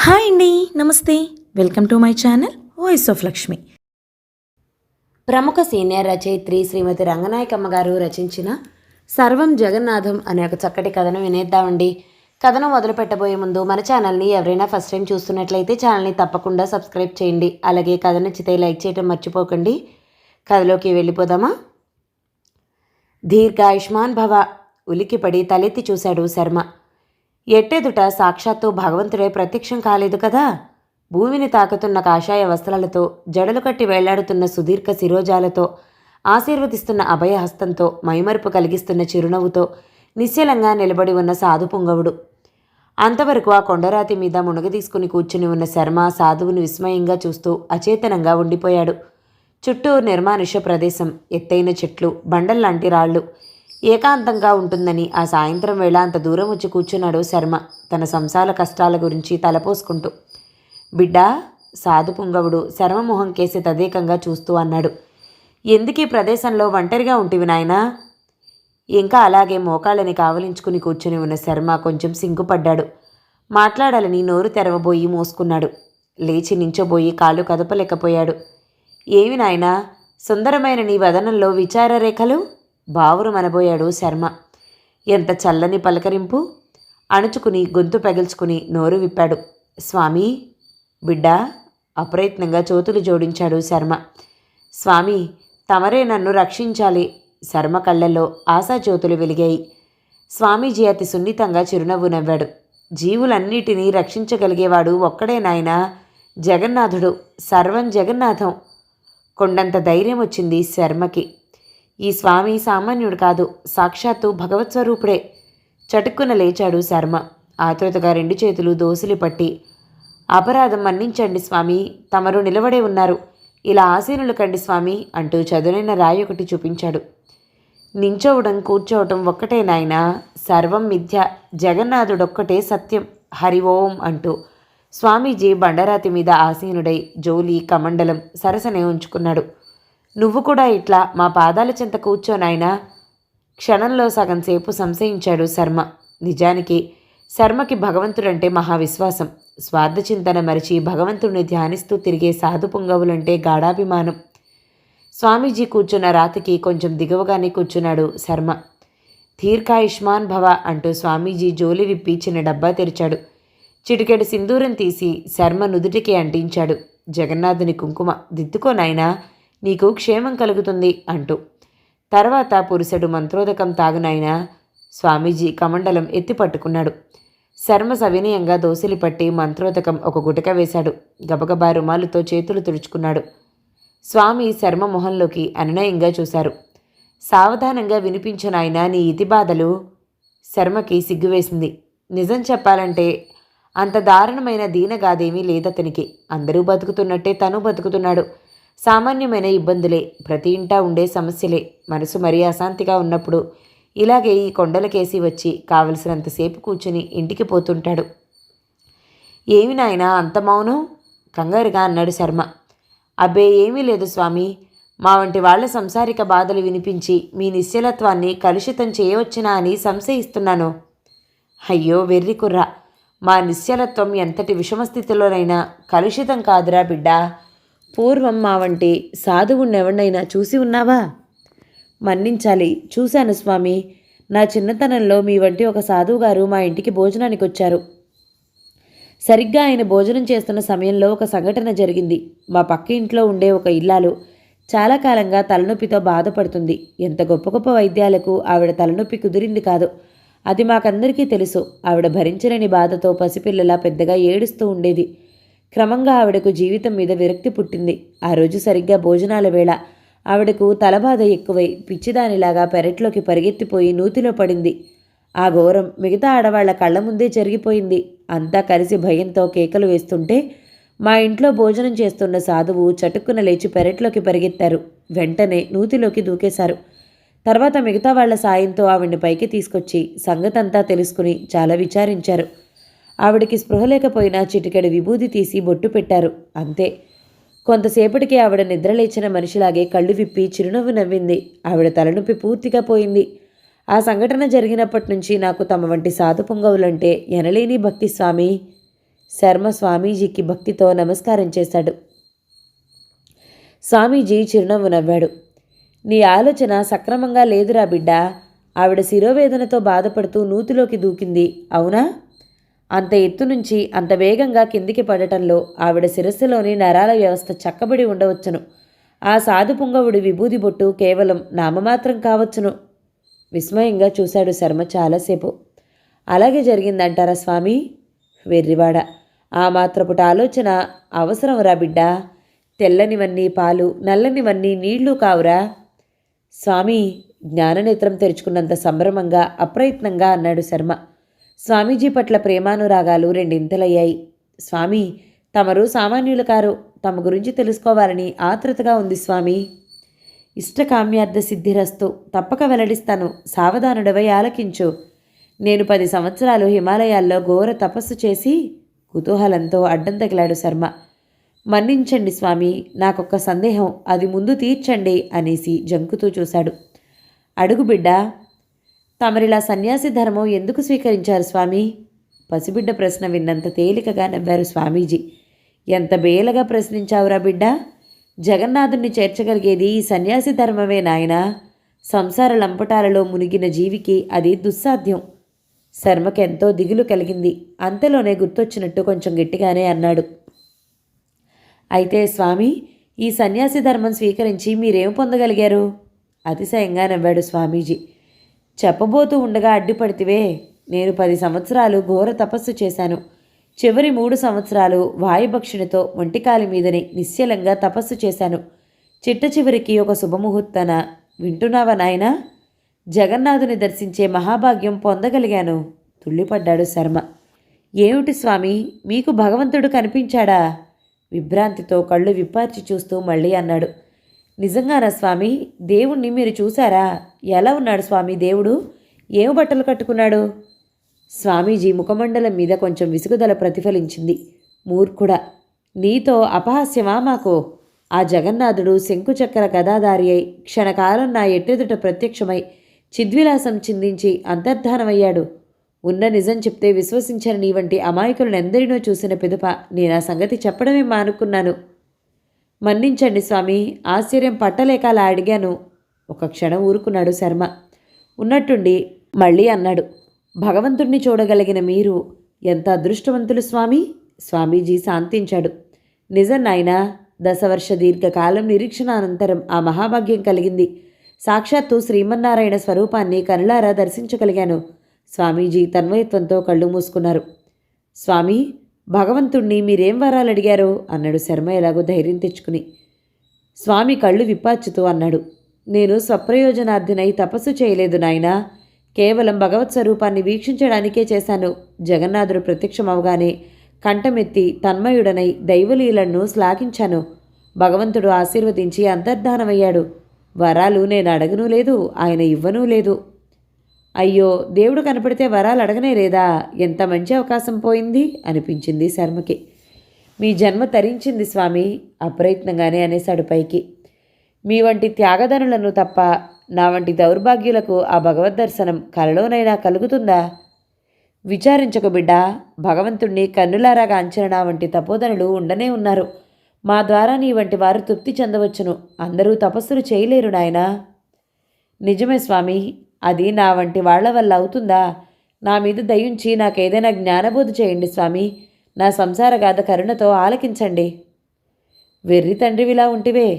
Hi అండి, నమస్తే. Welcome to my channel voice of Lakshmi. ప్రముఖ సీనియర్ రచయిత్రి శ్రీమతి రంగనాయకమ్మ గారు రచించిన సర్వం జగన్నాథం అనే ఒక చక్కటి కథను వినేద్దామండి. కథను మొదలు పెట్టబోయే ముందు మన ఛానల్ని ఎవరైనా ఫస్ట్ టైం చూస్తున్నట్లయితే ఛానల్ని తప్పకుండా సబ్స్క్రైబ్ చేయండి. అలాగే కథ నచ్చితే లైక్ చేయడం మర్చిపోకండి. కథలోకి వెళ్ళిపోదామా? దీర్ఘాయుష్మాన్ భవ. ఉలిక్కిపడి తలెత్తి చూశాడు శర్మ. ఎట్టెదుట సాక్షాత్తు భగవంతుడే ప్రత్యక్షం కాలేదు కదా. భూమిని తాకుతున్న కాషాయ వస్త్రాలతో, జడలు కట్టి వేళ్లాడుతున్న సుదీర్ఘ శిరోజాలతో, ఆశీర్వదిస్తున్న అభయహస్తంతో, మైమరుపు కలిగిస్తున్న చిరునవ్వుతో నిశ్చలంగా నిలబడి ఉన్న సాధు పుంగవుడు. అంతవరకు ఆ కొండరాతి మీద మునగదీసుకుని కూర్చుని ఉన్న శర్మ సాధువుని విస్మయంగా చూస్తూ అచేతనంగా ఉండిపోయాడు. చుట్టూ నిర్మానుష్య ప్రదేశం, ఎత్తైన చెట్లు, బండల్లాంటి రాళ్ళు. ఏకాంతంగా ఉంటుందని ఆ సాయంత్రం వేళ అంత దూరం వచ్చి కూర్చున్నాడు శర్మ, తన సంసార కష్టాల గురించి తలపోసుకుంటూ. బిడ్డా, సాధు పుంగవుడు శర్మమోహం కేసి తదేకంగా చూస్తూ అన్నాడు. ఎందుకీ ప్రదేశంలో ఒంటరిగా ఉంటివి నాయనా? ఇంకా అలాగే మోకాళ్ళని కావలించుకుని కూర్చుని ఉన్న శర్మ కొంచెం సిగ్గుపడ్డాడు. మాట్లాడాలని నోరు తెరవబోయి మోసుకున్నాడు. లేచి నించోబోయి కాళ్ళు కదపలేకపోయాడు. ఏమి నాయనా, సుందరమైన నీ వదనంలో విచారరేఖలు? బావురు మనబోయాడు శర్మ. ఎంత చల్లని పలకరింపు! అణుచుకుని గొంతు పెగిల్చుకుని నోరు విప్పాడు. స్వామి, బిడ్డా, అప్రయత్నంగా చేతులు జోడించాడు శర్మ. స్వామి, తమరే నన్ను రక్షించాలి. శర్మ కళ్ళల్లో ఆశాజ్యోతులు వెలిగాయి. స్వామీజీ అతి సున్నితంగా చిరునవ్వు నవ్వాడు. జీవులన్నిటినీ రక్షించగలిగేవాడు ఒక్కడే నాయనా, జగన్నాథుడు. సర్వం జగన్నాథం. కొండంత ధైర్యం వచ్చింది శర్మకి. ఈ స్వామి సామాన్యుడు కాదు, సాక్షాత్తు భగవత్స్వరూపుడే. చటుక్కున లేచాడు శర్మ. ఆతృతగా రెండు చేతులు దోసిలి పట్టి, అపరాధం మన్నించండి స్వామి, తమరు నిలబడే ఉన్నారు, ఇలా ఆసీనులు కండి స్వామి అంటూ చదునైన రాయి ఒకటి చూపించాడు. నించోవడం కూర్చోవటం ఒక్కటే నాయనా, సర్వం మిథ్య, జగన్నాథుడొక్కటే సత్యం, హరి ఓం అంటూ స్వామీజీ బండరాతి మీద ఆసీనుడై జోలి కమండలం సరసనే ఉంచుకున్నాడు. నువ్వు కూడా ఇట్లా మా పాదాల చెంత కూర్చోనాయనా. క్షణంలో సగం సేపు సంశయించాడు శర్మ. నిజానికి శర్మకి భగవంతుడంటే మహావిశ్వాసం. స్వార్థచింతన మరిచి భగవంతుడిని ధ్యానిస్తూ తిరిగే సాధు పుంగవులంటే గాఢాభిమానం. స్వామీజీ కూర్చున్న రాతికి కొంచెం దిగువగానే కూర్చున్నాడు శర్మ. దీర్ఘాయుష్మాన్ భవ అంటూ స్వామీజీ జోలి విప్పి చిన్న డబ్బా తెరిచాడు. చిటికెడు సింధూరం తీసి శర్మ నుదుటికి అంటించాడు. జగన్నాథుని కుంకుమ దిద్దుకో నాయనా, నీకు క్షేమం కలుగుతుంది అంటూ. తర్వాత పురుషుడు మంత్రోదకం తాగునాయనా. స్వామీజీ కమండలం ఎత్తి పట్టుకున్నాడు. శర్మ సవినయంగా దోసిలి పట్టి మంత్రోదకం ఒక గుటక వేశాడు. గబగబా రుమాలుతో చేతులు తుడుచుకున్నాడు. స్వామి శర్మ మొహంలోకి అనునయంగా చూశారు. సావధానంగా వినిపించునాయనా నీ ఇతి బాధలు. శర్మకి సిగ్గువేసింది. నిజం చెప్పాలంటే అంత దారుణమైన దీనగాదేమీ లేదతనికి. అందరూ బతుకుతున్నట్టే తను బతుకుతున్నాడు. సామాన్యమైన ఇబ్బందులే, ప్రతి ఇంటా ఉండే సమస్యలే. మనసు మరీ అశాంతిగా ఉన్నప్పుడు ఇలాగే ఈ కొండలకేసి వచ్చి కావలసినంతసేపు కూర్చుని ఇంటికి పోతుంటాడు. ఏమి నాయనా అంత మౌనం? కంగారుగా అన్నాడు శర్మ. అబ్బే ఏమీ లేదు స్వామి, మా వంటి వాళ్ల సంసారిక బాధలు వినిపించి మీ నిశ్చలత్వాన్ని కలుషితం చేయవచ్చునా అని సంశయిస్తున్నాను. అయ్యో వెర్రి కుర్రా, మా నిశ్చలత్వం ఎంతటి విషమస్థితిలోనైనా కలుషితం కాదురా బిడ్డా. పూర్వం మా వంటి సాధువునెవరినైనా చూసి ఉన్నావా? మన్నించాలి, చూశాను స్వామి. నా చిన్నతనంలో మీ వంటి ఒక సాధువు గారు మా ఇంటికి భోజనానికి వచ్చారు. సరిగ్గా ఆయన భోజనం చేస్తున్న సమయంలో ఒక సంఘటన జరిగింది. మా పక్క ఇంట్లో ఉండే ఒక ఇల్లాలు చాలా కాలంగా తలనొప్పితో బాధపడుతుంది. ఎంత గొప్ప గొప్ప వైద్యాలకు ఆవిడ తలనొప్పి కుదిరింది కాదు. అది మాకందరికీ తెలుసు. ఆవిడ భరించలేని బాధతో పసిపిల్లలా పెద్దగా ఏడుస్తూ ఉండేది. క్రమంగా ఆవిడకు జీవితం మీద విరక్తి పుట్టింది. ఆ రోజు సరిగ్గా భోజనాల వేళ ఆవిడకు తలబాధ ఎక్కువై పిచ్చిదానిలాగా పెరట్లోకి పరిగెత్తిపోయి నూతిలో పడింది. ఆ ఘోరం మిగతా ఆడవాళ్ల కళ్ళ ముందే జరిగిపోయింది. అంతా కలిసి భయంతో కేకలు వేస్తుంటే మా ఇంట్లో భోజనం చేస్తున్న సాధువు చటుక్కున లేచి పెరట్లోకి పరిగెత్తారు. వెంటనే నూతిలోకి దూకేశారు. తర్వాత మిగతా వాళ్ల సాయంతో ఆవిడ్ని పైకి తీసుకొచ్చి సంగతంతా తెలుసుకుని చాలా విచారించారు. ఆవిడికి స్పృహ లేకపోయినా చిటికెడు విభూది తీసి బొట్టు పెట్టారు. అంతే. కొంతసేపటికి ఆవిడ నిద్రలేచిన మనిషిలాగే కళ్ళు విప్పి చిరునవ్వు నవ్వింది. ఆవిడ తలనొప్పి పూర్తిగా పోయింది. ఆ సంఘటన జరిగినప్పటి నుంచి నాకు తమ వంటి సాధు పొంగవులంటే ఎనలేని భక్తి స్వామి. శర్మ స్వామీజీకి భక్తితో నమస్కారం చేశాడు. స్వామీజీ చిరునవ్వు నవ్వాడు. నీ ఆలోచన సక్రమంగా లేదురా బిడ్డా. ఆవిడ శిరోవేదనతో బాధపడుతూ నూతిలోకి దూకింది, అవునా? అంత ఎత్తు నుంచి అంత వేగంగా కిందికి పడటంలో ఆవిడ శిరస్సులోని నరాల వ్యవస్థ చక్కబడి ఉండవచ్చును. ఆ సాధు పుంగవుడి విభూది బొట్టు కేవలం నామమాత్రం కావచ్చును. విస్మయంగా చూశాడు శర్మ చాలాసేపు. అలాగే జరిగిందంటారా స్వామి? వెర్రివాడ, ఆ మాత్రపుట ఆలోచన అవసరంరా బిడ్డా. తెల్లనివన్నీ పాలు, నల్లనివన్నీ నీళ్లు కావురా. స్వామి జ్ఞాననేత్రం తెరుచుకున్నంత సంభ్రమంగా అప్రయత్నంగా అన్నాడు శర్మ. స్వామీజీ పట్ల ప్రేమానురాగాలు రెండింతలయ్యాయి. స్వామి, తమరు సామాన్యులు కారు. తమ గురించి తెలుసుకోవాలని ఆతృతగా ఉంది స్వామి. ఇష్టకామ్యార్థ సిద్ధిరస్తు. తప్పక వెల్లడిస్తాను. సావధానుడవై ఆలకించు. నేను 10 సంవత్సరాలు హిమాలయాల్లో ఘోర తపస్సు చేసి కుతూహలంతో అడ్డం తగిలాడు శర్మ. మన్నించండి స్వామి, నాకొక్క సందేహం, అది ముందు తీర్చండి అనేసి జంకుతూ చూశాడు. అడుగు బిడ్డా. తమరిలా సన్యాసి ధర్మం ఎందుకు స్వీకరించారు స్వామి? పసిబిడ్డ ప్రశ్న విన్నంత తేలికగా నవ్వారు స్వామీజీ. ఎంత బేలగా ప్రశ్నించావురా బిడ్డా. జగన్నాథుణ్ణి చేర్చగలిగేది ఈ సన్యాసి ధర్మమే నాయనా. సంసార లంపటాలలో మునిగిన జీవికి అది దుస్సాధ్యం. శర్మకెంతో దిగులు కలిగింది. అంతలోనే గుర్తొచ్చినట్టు కొంచెం గట్టిగానే అన్నాడు. అయితే స్వామి, ఈ సన్యాసి ధర్మం స్వీకరించి మీరేం పొందగలిగారు? అతిశయంగా నవ్వాడు స్వామీజీ. చెప్పబోతూ ఉండగా అడ్డుపడితివే. నేను 10 సంవత్సరాలు ఘోర తపస్సు చేశాను. చివరి 3 సంవత్సరాలు వాయుభక్షిణితో ఒంటికాలి మీదని నిశ్చలంగా తపస్సు చేశాను. చిట్ట చివరికి ఒక శుభముహూర్తాన, వింటున్నావా నాయనా, జగన్నాథుని దర్శించే మహాభాగ్యం పొందగలిగాను. తుళ్ళిపడ్డాడు శర్మ. ఏమిటి స్వామి, మీకు భగవంతుడు కనిపించాడా? విభ్రాంతితో కళ్ళు విప్పార్చి చూస్తూ మళ్ళీ అన్నాడు. నిజంగానా స్వామి? దేవుణ్ణి మీరు చూశారా? ఎలా ఉన్నాడు స్వామి దేవుడు? ఏం బట్టలు కట్టుకున్నాడు? స్వామీజీ ముఖమండలం మీద కొంచెం విసుగుదల ప్రతిఫలించింది. మూర్ఖుడా, నీతో అపహాస్యమా మాకు? ఆ జగన్నాథుడు శంకుచక్ర గదాధారి అయి క్షణకాలం నా ఎట్టెదుట ప్రత్యక్షమై చిద్విలాసం చిందించి అంతర్ధానమయ్యాడు. ఉన్న నిజం చెప్తే విశ్వసించని నీ వంటి అమాయకులను ఎందరినో చూసిన పిదప నేను ఆ సంగతి చెప్పడమే మానుకున్నాను. మన్నించండి స్వామి, ఆశ్చర్యం పట్టలేక అలా అడిగాను. ఒక క్షణం ఊరుకున్నాడు శర్మ. ఉన్నట్టుండి మళ్ళీ అన్నాడు. భగవంతుణ్ణి చూడగలిగిన మీరు ఎంత అదృష్టవంతులు స్వామి. స్వామీజీ శాంతించాడు. నిజం నాయనా, 10 వర్ష దీర్ఘకాలం నిరీక్షణ అనంతరం ఆ మహాభాగ్యం కలిగింది. సాక్షాత్తు శ్రీమన్నారాయణ స్వరూపాన్ని కనులారా దర్శించగలిగాను. స్వామీజీ తన్మయత్వంతో కళ్ళు మూసుకున్నారు. స్వామి, భగవంతుణ్ణి మీరేం వరాలు అడిగారో అన్నాడు శర్మ ఎలాగో ధైర్యం తెచ్చుకుని. స్వామి కళ్ళు విప్పార్చుతూ అన్నాడు. నేను స్వప్రయోజనార్థినై తపస్సు చేయలేదు నాయనా. కేవలం భగవత్ స్వరూపాన్ని వీక్షించడానికే చేశాను. జగన్నాథుడు ప్రత్యక్షమవగానే కంఠమెత్తి తన్మయుడనై దైవలీలను శ్లాఘించాను. భగవంతుడు ఆశీర్వదించి అంతర్ధానమయ్యాడు. వరాలు నేను అడగనూ లేదు, ఆయన ఇవ్వనూ లేదు. అయ్యో, దేవుడు కనపడితే వరాలు అడగనే లేదా? ఎంత మంచి అవకాశం పోయింది అనిపించింది శర్మకి. మీ జన్మ తరించింది స్వామి, అప్రయత్నంగానే అనేశాడు పైకి. మీ వంటి త్యాగధనులను తప్ప నా వంటి దౌర్భాగ్యులకు ఆ భగవద్ దర్శనం కలలోనైనా కలుగుతుందా? విచారించకు బిడ్డా, భగవంతుణ్ణి కన్నులారా గాంచిన నా వంటి తపోధనులు ఉండనే ఉన్నారు. మా ద్వారా నీ వంటి వారు తృప్తి చెందవచ్చును. అందరూ తపస్సులు చేయలేరు నాయనా. నిజమే స్వామి, అది నా వంటి వాళ్ల వల్ల అవుతుందా? నా మీద దయించి నాకేదైనా జ్ఞానబోధ చేయండి స్వామి. నా సంసారగాథ కరుణతో ఆలకించండి. వెర్రి తండ్రివిలా ఉంటివే,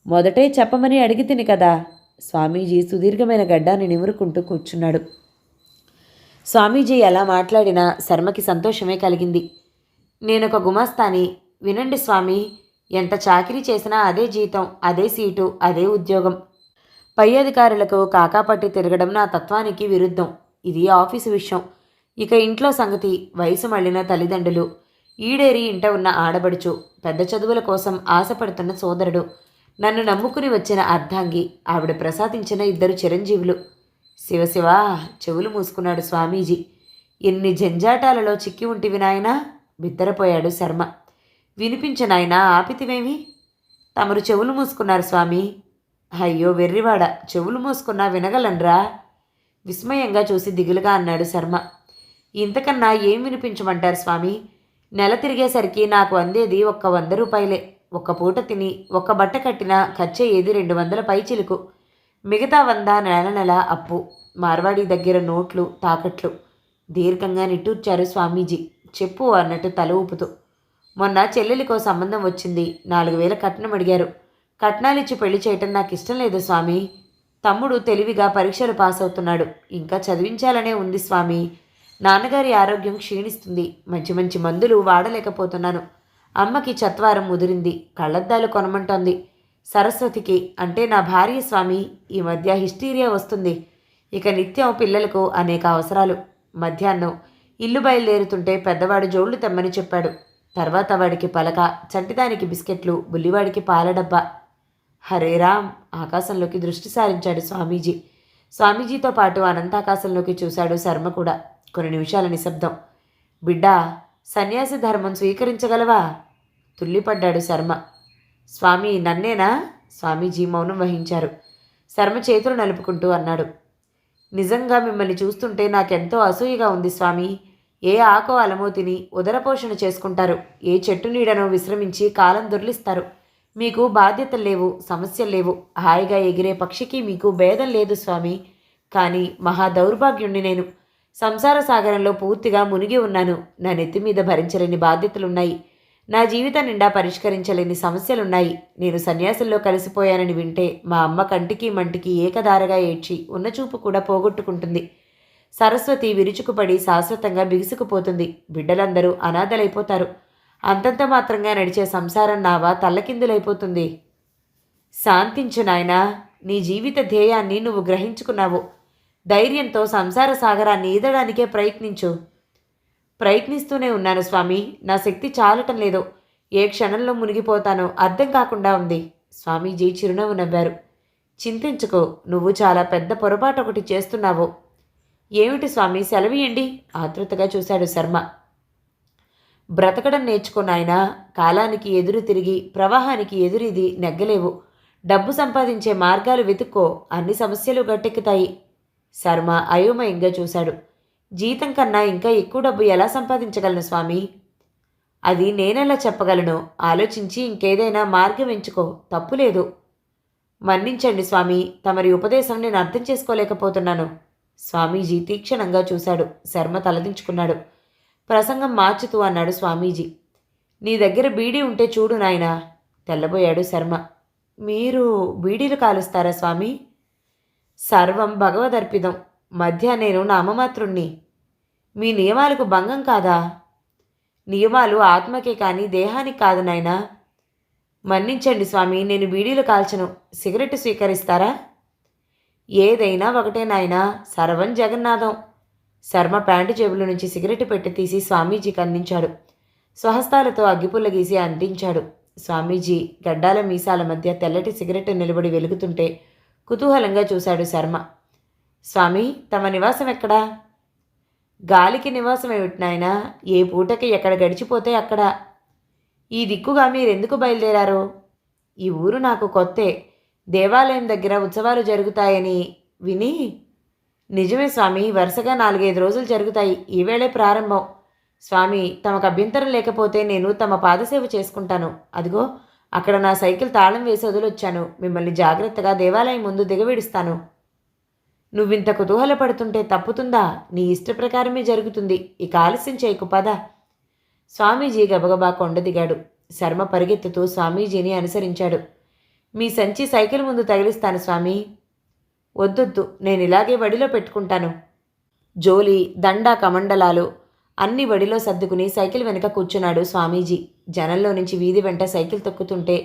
మొదటే చెప్పమని అడిగి తిని కదా. స్వామీజీ సుదీర్ఘమైన గడ్డాన్ని నిమురుకుంటూ కూర్చున్నాడు. స్వామీజీ ఎలా మాట్లాడినా శర్మకి సంతోషమే కలిగింది. నేనొక గుమాస్తాని. వినండి స్వామి, ఎంత చాకిరీ చేసినా అదే జీతం, అదే సీటు, అదే ఉద్యోగం. పై అధికారులకు కాకాపట్టి తిరగడం నా తత్వానికి విరుద్ధం. ఇది ఆఫీసు విషయం. ఇక ఇంట్లో సంగతి. వయసు మళ్ళిన తల్లిదండ్రులు, ఈడేరి ఇంట ఉన్న ఆడబడుచు, పెద్ద చదువుల కోసం ఆశపడుతున్న సోదరుడు, నన్ను నమ్ముకుని వచ్చిన అర్ధాంగి, ఆవిడ ప్రసాదించిన 2 చిరంజీవులు. శివశివ, చెవులు మూసుకున్నాడు స్వామీజీ. ఎన్ని జంజాటాలలో చిక్కి ఉంటివి నాయనా, బిత్తరపోయాడు శర్మ. వినిపించనాయనా, ఆపితివేమి? తమరు చెవులు మూసుకున్నారు స్వామి. అయ్యో వెర్రివాడ, చెవులు మూసుకున్నా వినగలన్రా? విస్మయంగా చూసి దిగులుగా అన్నాడు శర్మ. ఇంతకన్నా ఏం వినిపించమంటారు స్వామి? నెల తిరిగేసరికి నాకు అందేది ఒక్క 100 రూపాయలే. ఒక్క పూట తిని ఒక్క బట్ట కట్టినా ఖర్చయ్యేది 200 పైచిలుకు. మిగతా 100 నెల నెల అప్పు. మార్వాడి దగ్గర నోట్లు తాకట్లు. దీర్ఘంగా నిట్టూర్చారు స్వామీజీ. చెప్పు అన్నట్టు తల ఊపుతూ. మొన్న చెల్లెలికో సంబంధం వచ్చింది. 4000 కట్నం అడిగారు. కట్నాలిచ్చి పెళ్లి చేయటం నాకు ఇష్టం లేదు స్వామి. తమ్ముడు తెలివిగా పరీక్షలు పాస్ అవుతున్నాడు. ఇంకా చదివించాలనే ఉంది స్వామి. నాన్నగారి ఆరోగ్యం క్షీణిస్తుంది. మంచి మంచి మందులు వాడలేకపోతున్నాను. అమ్మకి చత్వారం ముదిరింది. కళ్ళద్దాలు కొనమంటోంది. సరస్వతికి అంటే నా భార్య స్వామి ఈ మధ్య హిస్టీరియా వస్తుంది. ఇక నిత్యం పిల్లలకు అనేక అవసరాలు. మధ్యాహ్నం ఇల్లు బయలుదేరుతుంటే పెద్దవాడు జోళ్లు తెమ్మని చెప్పాడు. తర్వాత వాడికి పలక, చంటిదానికి బిస్కెట్లు, బుల్లివాడికి పాల డబ్బా. హరే రామ్! ఆకాశంలోకి దృష్టి సారించాడు స్వామీజీ. స్వామీజీతో పాటు అనంతాకాశంలోకి చూశాడు శర్మ కూడా. కొన్ని నిమిషాల నిశ్శబ్దం. బిడ్డా, సన్యాసి ధర్మం స్వీకరించగలవా? తుల్లిపడ్డాడు శర్మ. స్వామి నన్నేనా? స్వామీజీ మౌనం వహించారు. శర్మ చేతులు నలుపుకుంటూ అన్నాడు. నిజంగా మిమ్మల్ని చూస్తుంటే నాకెంతో అసూయగా ఉంది స్వామి. ఏ ఆకో అలమో తిని ఉదరపోషణ చేసుకుంటారు. ఏ చెట్టు నీడనో విశ్రమించి కాలం దొర్లిస్తారు. మీకు బాధ్యతలు లేవు, సమస్యలు లేవు. హాయిగా ఎగిరే పక్షికి మీకు భేదం లేదు స్వామి. కానీ మహా దౌర్భాగ్యుణ్ణి నేను. సంసార సాగరంలో పూర్తిగా మునిగి ఉన్నాను. నా నెత్తి మీద భరించలేని బాధ్యతలున్నాయి. నా జీవితం నిండా పరిష్కరించలేని సమస్యలున్నాయి. నేను సన్యాసంలో కలిసిపోయానని వింటే మా అమ్మ కంటికి మంటికి ఏకధారగా ఏడ్చి ఉన్న చూపు కూడా పోగొట్టుకుంటుంది. సరస్వతి విరుచుకుపడి శాశ్వతంగా బిగుసుకుపోతుంది. బిడ్డలందరూ అనాథలైపోతారు. అంతంత మాత్రంగా నడిచే సంసారం నావా తల్లకిందులైపోతుంది. శాంతించు నాయనా. నీ జీవిత ధ్యేయాన్ని నువ్వు గ్రహించుకున్నావు. ధైర్యంతో సంసార సాగరాన్ని ఈదడానికే ప్రయత్నించు. ప్రయత్నిస్తూనే ఉన్నాను స్వామి. నా శక్తి చాలటం లేదు. ఏ క్షణంలో మునిగిపోతానో అర్థం కాకుండా ఉంది. స్వామీజీ చిరునవ్వు నవ్వారు. చింతించుకో. నువ్వు చాలా పెద్ద పొరపాటు ఒకటి చేస్తున్నావు. ఏమిటి స్వామి? సెలవియండి. ఆతృతగా చూశాడు శర్మ. బ్రతకడం నేర్చుకున్నాయనా. కాలానికి ఎదురు తిరిగి ప్రవాహానికి ఎదురిది నెగ్గలేవు. డబ్బు సంపాదించే మార్గాలు వెతుక్కో. అన్ని సమస్యలు గట్టెక్కుతాయి. శర్మ అయోమయంగా చూశాడు. జీతం కన్నా ఇంకా ఎక్కువ డబ్బు ఎలా సంపాదించగలను స్వామి? అది నేనెలా చెప్పగలను? ఆలోచించి ఇంకేదైనా మార్గం ఎంచుకో. తప్పులేదు. మన్నించండి స్వామి. తమరి ఉపదేశం నేను అర్థం చేసుకోలేకపోతున్నాను. స్వామీజీ తీక్షణంగా చూశాడు. శర్మ తలదించుకున్నాడు. ప్రసంగం మార్చుతూ అన్నాడు స్వామీజీ. నీ దగ్గర బీడీ ఉంటే చూడు నాయనా. తెల్లబోయాడు శర్మ. మీరు బీడీలు కాలుస్తారా స్వామి? సర్వం భగవదర్పితం. మధ్య నేను నామమాత్రుణ్ణి. మీ నియమాలకు భంగం కాదా? నియమాలు ఆత్మకే కానీ దేహానికి కాదు నాయనా. మన్నించండి స్వామి. నేను బీడీలు కాల్చను. సిగరెట్ స్వీకరిస్తారా? ఏదైనా ఒకటే నాయనా. సర్వం జగన్నాథం. శర్మ ప్యాంటు జేబుల నుంచి సిగరెట్ పెట్టి తీసి స్వామీజీకి అందించాడు. స్వహస్తాలతో అగ్గిపుల్ల గీసి అందించాడు. స్వామీజీ గడ్డాల మీసాల మధ్య తెల్లటి సిగరెట్ నిలబడి వెలుగుతుంటే కుతూహలంగా చూశాడు శర్మ. స్వామి, తమ నివాసం ఎక్కడా? గాలికి నివాసం ఏమిటి నాయనా? ఏ పూటకి ఎక్కడ గడిచిపోతే అక్కడ. ఈ దిక్కుగా మీరెందుకు బయలుదేరారు? ఈ ఊరు నాకు కొత్తే. దేవాలయం దగ్గర ఉత్సవాలు జరుగుతాయని విని. నిజమే స్వామి. వరుసగా 4-5 రోజులు జరుగుతాయి. ఈవేళే ప్రారంభం. స్వామి, తమకు అభ్యంతరం లేకపోతే నేను తమ పాదసేవ చేసుకుంటాను. అదిగో అక్కడ నా సైకిల్ తాళం వేసి వదిలొచ్చాను. మిమ్మల్ని జాగ్రత్తగా దేవాలయం ముందు దిగవిడుస్తాను. నువ్వింత కుతూహలపడుతుంటే తప్పుతుందా? నీ ఇష్ట ప్రకారమే జరుగుతుంది. ఇక ఆలస్యం చేయకు, పద. స్వామీజీ గబగబా కొండ దిగాడు. శర్మ పరిగెత్తుతూ స్వామీజీని అనుసరించాడు. మీ సంచి సైకిల్ ముందు తగిలిస్తాను స్వామి. వద్దొద్దు, నేను ఇలాగే వడిలో పెట్టుకుంటాను. జోలి, దండ, కమండలాలు అన్ని వడిలో సర్దుకుని సైకిల్ వెనుక కూర్చున్నాడు స్వామీజీ. జనంలో నుంచి వీధి వెంట సైకిల్ తొక్కుతుంటే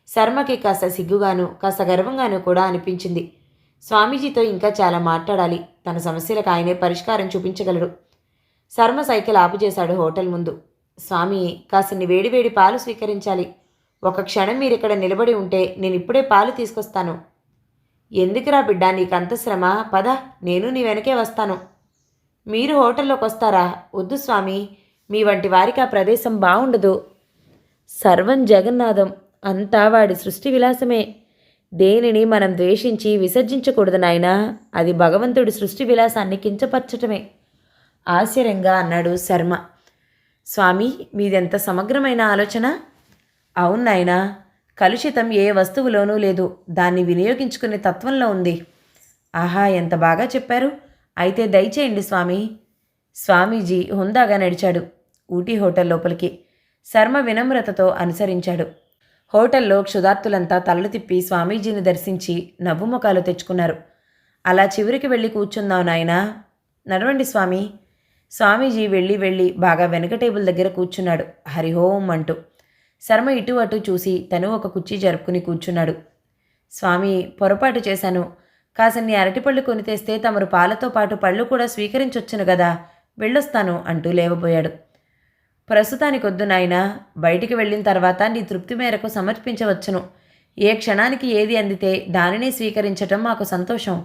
శర్మకి కాస్త సిగ్గుగాను కాస్త గర్వంగాను కూడా అనిపించింది. స్వామీజీతో ఇంకా చాలా మాట్లాడాలి. తన సమస్యలకు ఆయనే పరిష్కారం చూపించగలడు. శర్మ సైకిల్ ఆపు చేశాడు హోటల్ ముందు. స్వామి, కాసిన్ని వేడివేడి పాలు స్వీకరించాలి. ఒక క్షణం మీరిక్కడ నిలబడి ఉంటే నేనిప్పుడే పాలు తీసుకొస్తాను. ఎందుకురా బిడ్డా నీకంత శ్రమ? పద, నేను నీ వెనకే వస్తాను. మీరు హోటల్లోకి వస్తారా? వద్దు స్వామి, మీ వంటి వారికి ఆ ప్రదేశం బాగుండదు. సర్వం జగన్నాథం. అంతా వాడి సృష్టి విలాసమే. దేనిని మనం ద్వేషించి విసర్జించకూడదు నాయనా. అది భగవంతుడి సృష్టి విలాసాన్ని కించపరచటమే. ఆశ్చర్యంగా అన్నాడు శర్మ. స్వామి, మీదెంత సమగ్రమైన ఆలోచన! అవును నాయనా, కలుషితం ఏ వస్తువులోనూ లేదు, దాన్ని వినియోగించుకునే తత్వంలో ఉంది. ఆహా, ఎంత బాగా చెప్పారు! అయితే దయచేయండి స్వామి. స్వామీజీ హుందాగా నడిచాడు ఊటీ హోటల్ లోపలికి. శర్మ వినమ్రతతో అనుసరించాడు. హోటల్లో క్షుధార్తులంతా తలలు తిప్పి స్వామీజీని దర్శించి నవ్వుముఖాలు తెచ్చుకున్నారు. అలా చివరికి వెళ్ళి కూర్చుందాం నాయనా. నడవండి స్వామి. స్వామీజీ వెళ్ళి బాగా వెనక టేబుల్ దగ్గర కూర్చున్నాడు హరిహోం అంటూ. శర్మ ఇటు అటు చూసి తను ఒక కుర్చీ జరుపుకుని కూర్చున్నాడు. స్వామి, పొరపాటు చేశాను. కాసన్ని అరటిపళ్ళు కొని తెస్తే తమరు పాలతో పాటు పళ్ళు కూడా స్వీకరించొచ్చును గదా, వెళ్ళొస్తాను అంటూ లేవబోయాడు. ప్రస్తుతానికొద్దు నాయనా, బయటికి వెళ్ళిన తర్వాత నీ తృప్తి మేరకు సమర్పించవచ్చును. ఏ క్షణానికి ఏది అందితే దానిని స్వీకరించటం మాకు సంతోషం.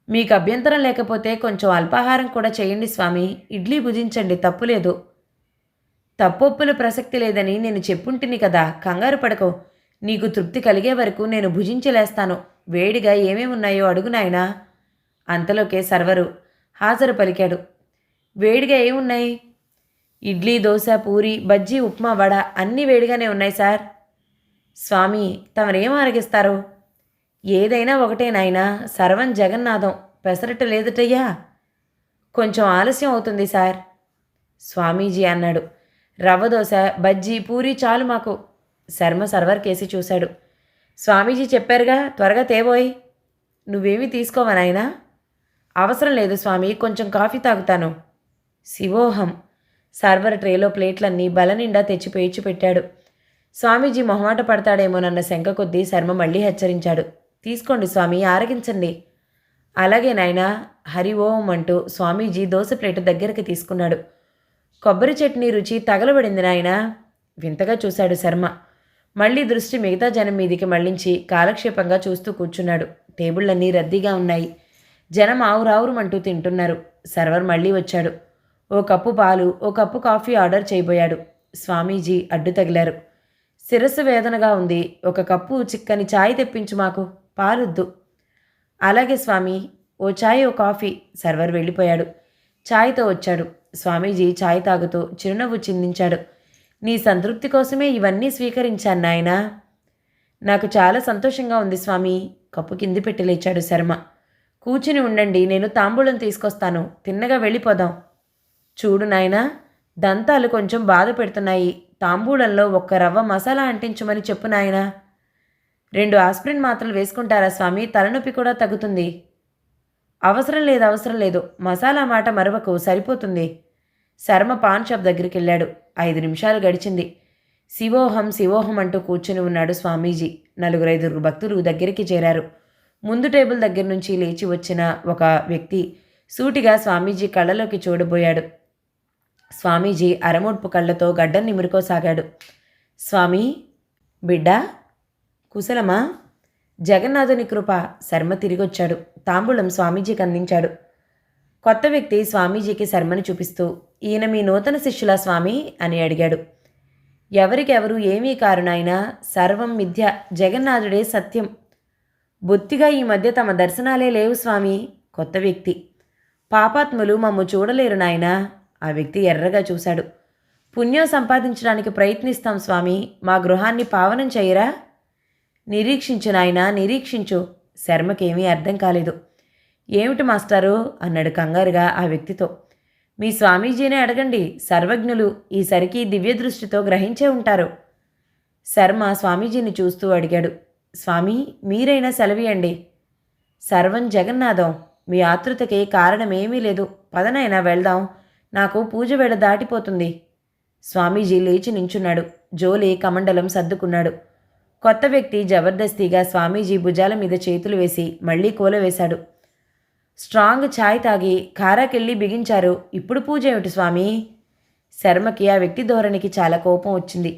మీకు అభ్యంతరం లేకపోతే కొంచెం అల్పాహారం కూడా చేయండి స్వామి. ఇడ్లీ భుజించండి, తప్పులేదు. తప్పొప్పుల ప్రసక్తి లేదని నేను చెప్పుంటిని కదా, కంగారు పడకో. నీకు తృప్తి కలిగే వరకు నేను భుజించలేస్తాను. వేడిగా ఏమేమున్నాయో అడుగు నాయనా. అంతలోకే సర్వరు హాజరు పలికాడు. వేడిగా ఏమున్నాయి? ఇడ్లీ, దోశ, పూరి, బజ్జీ, ఉప్మా, వడ అన్నీ వేడిగానే ఉన్నాయి సార్. స్వామి, తమరేం ఆరగిస్తారు? ఏదైనా ఒకటే నాయనా, సర్వం జగన్నాథం. పెసరట్టు లేదుటయ్యా? కొంచెం ఆలస్యం అవుతుంది సార్, స్వామీజీ అన్నాడు. రవ్వ దోశ, బజ్జీ, పూరి చాలు మాకు. శర్మ సర్వర్ కేసి చూశాడు. స్వామీజీ చెప్పారుగా, త్వరగా తేబోయ్. నువ్వేమీ తీసుకోవా నాయనా? అవసరం లేదు స్వామి, కొంచెం కాఫీ తాగుతాను. శివోహం. సర్వర్ ట్రేలో ప్లేట్లన్నీ బలనిండా తెచ్చి పేర్చి పెట్టాడు. స్వామీజీ మొహమాట పడతాడేమోనన్న శంక కొద్దీ శర్మ మళ్ళీ హెచ్చరించాడు. తీసుకోండి స్వామి, ఆరగించండి. అలాగే నాయనా. హరి ఓం అంటూ స్వామీజీ దోశ ప్లేటు దగ్గరికి తీసుకున్నాడు. కొబ్బరి చట్నీ రుచి తగలబడింది నాయనా. వింతగా చూశాడు శర్మ. మళ్ళీ దృష్టి మిగతా జనం మీదికి మళ్లించి కాలక్షేపంగా చూస్తూ కూర్చున్నాడు. టేబుళ్లన్నీ రద్దీగా ఉన్నాయి. జనం ఆవురావురుమంటూ తింటున్నారు. సర్వర్ మళ్ళీ వచ్చాడు. ఓ కప్పు పాలు, ఓ కప్పు కాఫీ ఆర్డర్ చేయబోయాడు. స్వామీజీ అడ్డు తగిలారు. శిరస్సు వేదనగా ఉంది, ఒక కప్పు చిక్కని ఛాయ్ తెప్పించు మాకు, పాలొద్దు. అలాగే స్వామి, ఓ ఛాయ్, ఓ కాఫీ. సర్వర్ వెళ్ళిపోయాడు. ఛాయ్తో వచ్చాడు. స్వామీజీ ఛాయ్ తాగుతూ చిరునవ్వు చిందించాడు. నీ సంతృప్తి కోసమే ఇవన్నీ స్వీకరించాను నాయనా. నాకు చాలా సంతోషంగా ఉంది స్వామి. కప్పు కింది పెట్టి లేచాడు శర్మ. కూర్చుని ఉండండి, నేను తాంబూలం తీసుకొస్తాను, తిన్నగా వెళ్ళిపోదాం. చూడు నాయనా, దంతాలు కొంచెం బాధ పెడుతున్నాయి. తాంబూలంలో ఒక్క రవ్వ మసాలా అంటించమని చెప్పు నాయనా. 2 ఆస్ప్రిన్ మాత్రలు వేసుకుంటారా స్వామి? తలనొప్పి కూడా తగ్గుతుంది. అవసరం లేదు, మసాలా మాట మరవకు, సరిపోతుంది. శర్మ పాన్ షాప్ దగ్గరికి వెళ్ళాడు. 5 నిమిషాలు గడిచింది. శివోహం అంటూ కూర్చుని ఉన్నాడు స్వామీజీ. 4-5 భక్తులు దగ్గరికి చేరారు. ముందు టేబుల్ దగ్గర నుంచి లేచి వచ్చిన ఒక వ్యక్తి సూటిగా స్వామీజీ కళ్ళలోకి చూడబోయాడు. స్వామీజీ అరముడ్పు కళ్ళతో గడ్డం నిమురుకోసాగాడు. స్వామి, బిడ్డా, కుశలమా? జగన్నాథుని కృప. శర్మ తిరిగొచ్చాడు. తాంబూలం స్వామీజీకి అందించాడు. కొత్త వ్యక్తి స్వామీజీకి శర్మను చూపిస్తూ, ఈయన మీ నూతన శిష్యులా స్వామి అని అడిగాడు. ఎవరికెవరు ఏమీ కారునాయనా, సర్వం మిథ్య, జగన్నాథుడే సత్యం. బొత్తిగా ఈ మధ్య తమ దర్శనాలే లేవు స్వామి. కొత్త వ్యక్తి. పాపాత్ములు మమ్ము చూడలేరు నాయనా. ఆ వ్యక్తి ఎర్రగా చూశాడు. పుణ్యం సంపాదించడానికి ప్రయత్నిస్తాం స్వామి, మా గృహాన్ని పావనం చేయరా? నిరీక్షించు నాయనా, నిరీక్షించు. శర్మకేమీ అర్థం కాలేదు. ఏమిటి మాస్టారు అన్నాడు కంగారుగా ఆ వ్యక్తితో. మీ స్వామీజీనే అడగండి, సర్వజ్ఞులు, ఈసరికి దివ్య దృష్టితో గ్రహించే ఉంటారు. శర్మ స్వామీజీని చూస్తూ అడిగాడు. స్వామి, మీరైనా సెలవియండి. సర్వం జగన్నాథం. మీ ఆతృతకి కారణమేమీ లేదు. పదనైనా వెళ్దాం, నాకు పూజ వేళ దాటిపోతుంది. స్వామీజీ లేచి నించున్నాడు. జోలి కమండలం సర్దుకున్నాడు. కొత్త వ్యక్తి జబర్దస్తిగా స్వామీజీ భుజాల మీద చేతులు వేసి మళ్లీ కూలవేశాడు. స్ట్రాంగ్ ఛాయ్ తాగి కారాకెళ్ళి బిగించారు, ఇప్పుడు పూజ ఏమిటి స్వామి? శర్మకి ఆ వ్యక్తి ధోరణికి చాలా కోపం వచ్చింది.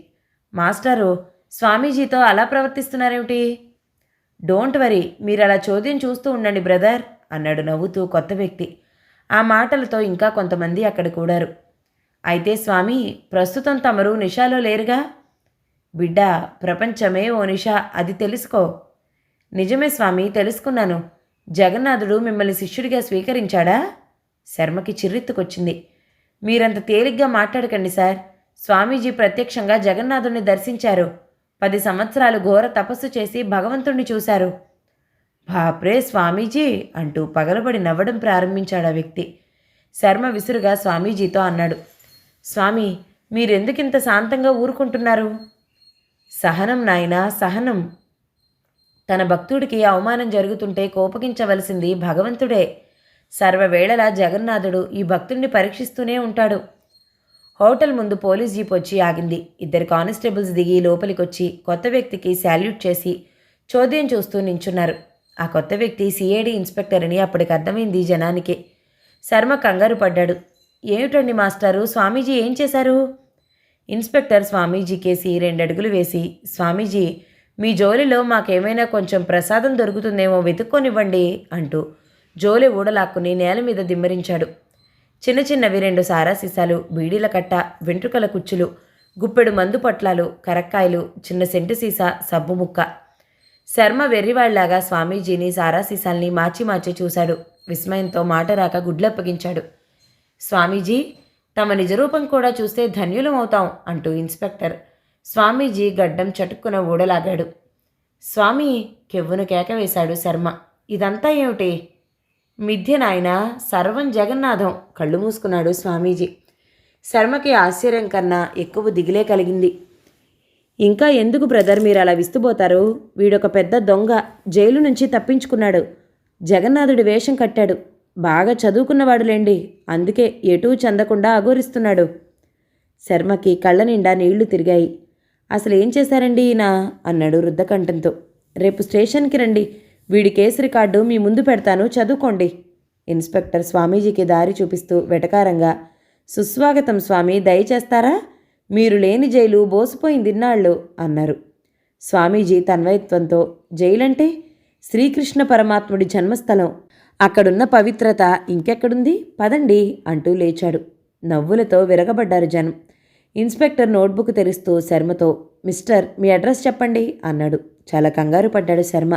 మాస్టారు, స్వామీజీతో అలా ప్రవర్తిస్తున్నారేమిటి? డోంట్ వరీ, మీరు అలా చోద్యం చూస్తూ ఉండండి బ్రదర్ అన్నాడు నవ్వుతూ కొత్త వ్యక్తి. ఆ మాటలతో ఇంకా కొంతమంది అక్కడ కూడారు. అయితే స్వామి, ప్రస్తుతం తమరు నిషాలో లేరుగా? బిడ్డా, ప్రపంచమే ఓ నిషా, అది తెలుసుకో. నిజమే స్వామి, తెలుసుకున్నాను. జగన్నాథుడు మిమ్మల్ని శిష్యుడిగా స్వీకరించాడా? శర్మకి చిర్రెత్తుకొచ్చింది. మీరంత తేలిగ్గా మాట్లాడకండి సార్. స్వామీజీ ప్రత్యక్షంగా జగన్నాథుణ్ణి దర్శించారు. 10 సంవత్సరాలు ఘోర తపస్సు చేసి భగవంతుణ్ణి చూశారు. బాప్రే స్వామీజీ అంటూ పగలబడి నవ్వడం ప్రారంభించాడు ఆ వ్యక్తి. శర్మ విసురుగా స్వామీజీతో అన్నాడు, స్వామి, మీరెందుకింత శాంతంగా ఊరుకుంటున్నారు? సహనం నాయనా, సహనం. తన భక్తుడికి అవమానం జరుగుతుంటే కోపగించవలసింది భగవంతుడే. సర్వవేళలా జగన్నాథుడు ఈ భక్తుడిని పరీక్షిస్తూనే ఉంటాడు. హోటల్ ముందు పోలీస్ జీప్ వచ్చి ఆగింది. 2 కానిస్టేబుల్స్ దిగి లోపలికొచ్చి కొత్త వ్యక్తికి శాల్యూట్ చేసి చోద్యం చూస్తూ నించున్నారు. ఆ కొత్త వ్యక్తి సిఐడి ఇన్స్పెక్టర్ అని అప్పటికి అర్థమైంది జనానికి. శర్మ కంగారు పడ్డాడు. ఏమిటండి మాస్టారు, స్వామీజీ ఏం చేశారు? ఇన్స్పెక్టర్ స్వామీజీకేసి 2 అడుగులు వేసి, స్వామీజీ, మీ జోలిలో మాకేమైనా కొంచెం ప్రసాదం దొరుకుతుందేమో వెతుక్కొనివ్వండి అంటూ జోలె ఊడలాక్కుని నేల మీద దిమ్మరించాడు. చిన్న చిన్నవి 2 సారా సీసాలు, బీడీల కట్ట, వెంట్రుకల కుచ్చులు, గుప్పెడు మందు పొట్లాలు, కరక్కాయలు, చిన్న సెంటు సీసా, సబ్బు ముక్క. శర్మ వెర్రివాళ్లాగా స్వామీజీని, సారా సీసాల్ని మార్చి చూశాడు. విస్మయంతో మాట రాక గుడ్లప్పగించాడు. స్వామీజీ, తమ నిజరూపం కూడా చూస్తే ధన్యులమవుతాం అంటూ ఇన్స్పెక్టర్ స్వామీజీ గడ్డం చటుక్కున ఊడలాగాడు. స్వామి, కెవ్వున కేక వేశాడు శర్మ. ఇదంతా ఏమిటి? మిథ్య నాయనా, సర్వం జగన్నాథం. కళ్ళు మూసుకున్నాడు స్వామీజీ. శర్మకి ఆశ్చర్యం కన్నా ఎక్కువ దిగులే కలిగింది. ఇంకా ఎందుకు బ్రదర్ మీరు అలా విస్తుపోతారు? వీడొక పెద్ద దొంగ, జైలు నుంచి తప్పించుకున్నాడు. జగన్నాథుడి వేషం కట్టాడు. బాగా చదువుకున్నవాడులేండి, అందుకే ఎటూ చెందకుండా అఘోరిస్తున్నాడు. శర్మకి కళ్ళ నిండా నీళ్లు తిరిగాయి. అసలు ఏం చేశారండి ఈయన అన్నాడు రుద్దకంఠంతో. రేపు స్టేషన్కి రండి, వీడి కేసు రికార్డు మీ ముందు పెడతాను, చదువుకోండి. ఇన్స్పెక్టర్ స్వామీజీకి దారి చూపిస్తూ వెటకారంగా, సుస్వాగతం స్వామి, దయచేస్తారా? మీరు లేని జైలు బోసిపోయిందిన్నాళ్ళు అన్నారు. స్వామీజీ తన్వయత్వంతో, జైలంటే శ్రీకృష్ణ పరమాత్ముడి జన్మస్థలం, అక్కడున్న పవిత్రత ఇంకెక్కడుంది, పదండి అంటూ లేచాడు. నవ్వులతో విరగబడ్డారు జనం. ఇన్స్పెక్టర్ నోట్బుక్ తెరుస్తూ శర్మతో, మిస్టర్, మీ అడ్రస్ చెప్పండి అన్నాడు. చాలా కంగారు పడ్డాడు శర్మ.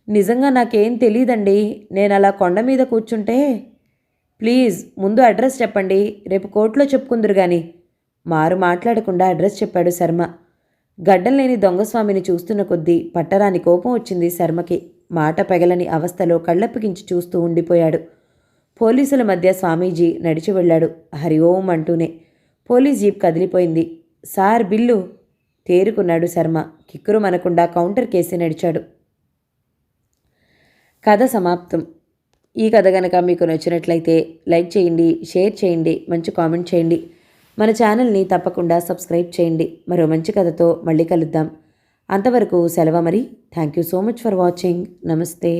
నిజంగా నాకేం తెలీదండి, నేను అలా కొండ మీద కూర్చుంటే. ప్లీజ్ ముందు అడ్రస్ చెప్పండి, రేపు కోర్టులో చెప్పుకుందరు గాని. మారు మాట్లాడకుండా అడ్రస్ చెప్పాడు శర్మ. గడ్డం లేని దొంగస్వామిని చూస్తున్న కొద్దీ పట్టరాని కోపం వచ్చింది శర్మకి. మాట పెగలని అవస్థలో కళ్ళప్పగించి చూస్తూ ఉండిపోయాడు. పోలీసుల మధ్య స్వామీజీ నడిచి వెళ్ళాడు హరి ఓం అంటూనే. పోలీస్ జీప్ కదిలిపోయింది. Sir, bill. తేరుకున్నాడు శర్మ. కిక్కురు మనకుండా కౌంటర్ కేసి నడిచాడు. కథ సమాప్తం. ఈ కథ గనక మీకు నచ్చినట్లయితే లైక్ చేయండి, షేర్ చేయండి, మంచి కామెంట్ చేయండి. మన ఛానల్ని తప్పకుండా సబ్స్క్రైబ్ చేయండి. మరో మంచి కథతో మళ్ళీ కలుద్దాం. అంతవరకు సెలవు మరి. Thank you so much for watching. నమస్తే.